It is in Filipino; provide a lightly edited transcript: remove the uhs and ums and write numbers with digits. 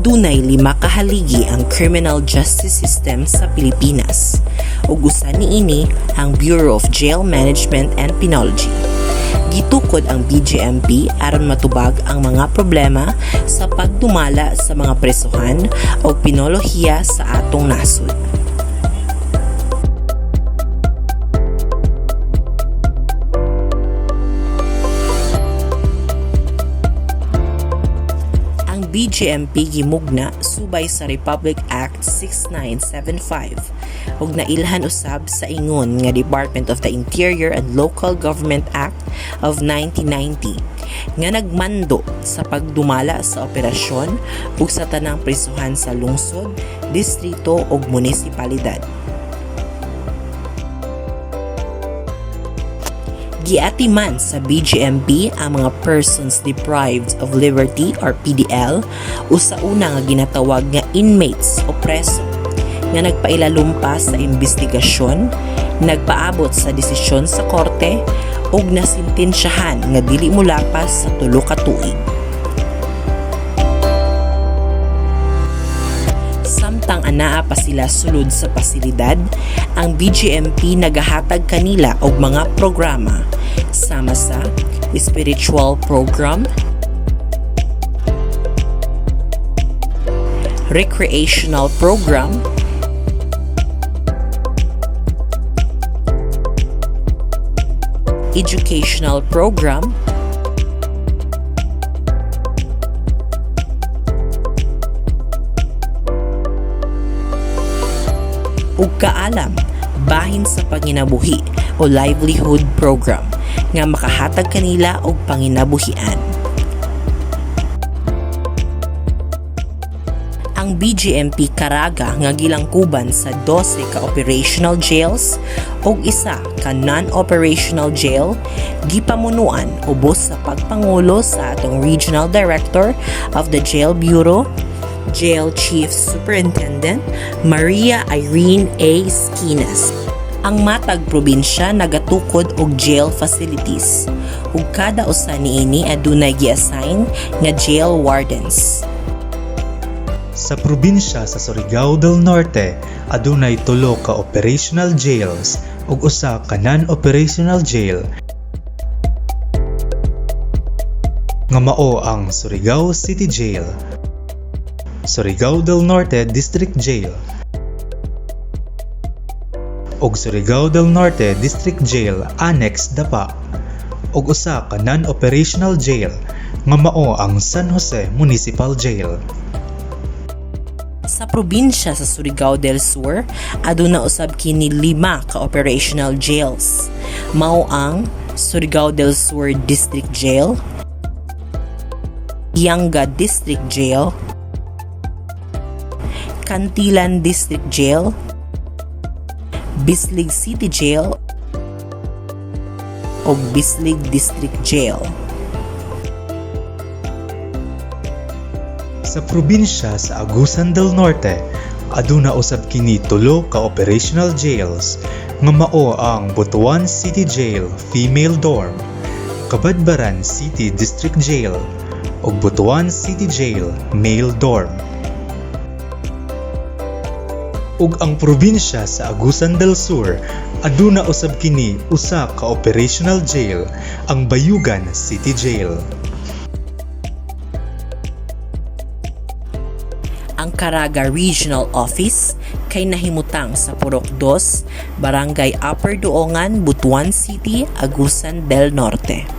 Adunay 5 ka haligi ang criminal justice system sa Pilipinas, ug usa niini ang Bureau of Jail Management and Penology. Gitukod ang BJMP aron matubag ang mga problema sa pagdumala sa mga presohan o pinolohiya sa atong nasod. BJMP gimugna subay sa Republic Act 6975 ug nailhan usab sa ingon nga Department of the Interior and Local Government Act of 1990 nga nagmando sa pagdumala sa operasyon ug sa tanang prisuhan sa lungsod, distrito ug munisipalidad. Giatiman sa BJMP ang mga persons deprived of liberty or PDL o sa una nga ginatawag nga inmates o preso nga nagpailalumpas sa investigasyon, nagpaabot sa desisyon sa korte ug nasintensyahan nga dili molapas sa 3 ka tuig. Samtang anaa pa sila sulod sa pasilidad, ang BJMP nagahatag kanila og mga programa sama sa spiritual program, recreational program, educational program, ug kaalam bahin sa panginabuhi o livelihood program nga makahatag kanila og panginabuhian. Ang BJMP karaga nga gilangkuban sa 12 ka operational jails ug isa ka non-operational jail gipamunuan ubos sa pagpangulo sa atong Regional Director of the Jail Bureau, Jail Chief Superintendent Maria Irene A. Skinas. Ang matag probinsya nagatukod og jail facilities ug kada usa niini adunay gi-assign nga jail wardens. Sa probinsya sa Surigao del Norte adunay 3 ka operational jails ug usa ka non-operational jail nga mao ang Surigao City Jail, Surigao del Norte District Jail ug Surigao del Norte District Jail Annex Dapa ug usa ka non-operational jail nga mao ang San Jose Municipal Jail. Sa probinsya sa Surigao del Sur, aduna usab kini 5 ka operational jails. Mao ang Surigao del Sur District Jail, Yanga District Jail, Cantilan District Jail, Bislig City Jail o Bislig District Jail. Sa probinsya sa Agusan del Norte, aduna usab kini 3 ka operational jails nga mao ang Butuan City Jail Female Dorm, Kabadbaran City District Jail ug Butuan City Jail Male Dorm. Ug ang probinsya sa Agusan del Sur aduna usab kini usa ka operational jail, ang Bayugan City Jail. Ang Caraga Regional Office kay nahimutang sa Purok 2, Barangay Upper Duongan, Butuan City, Agusan del Norte.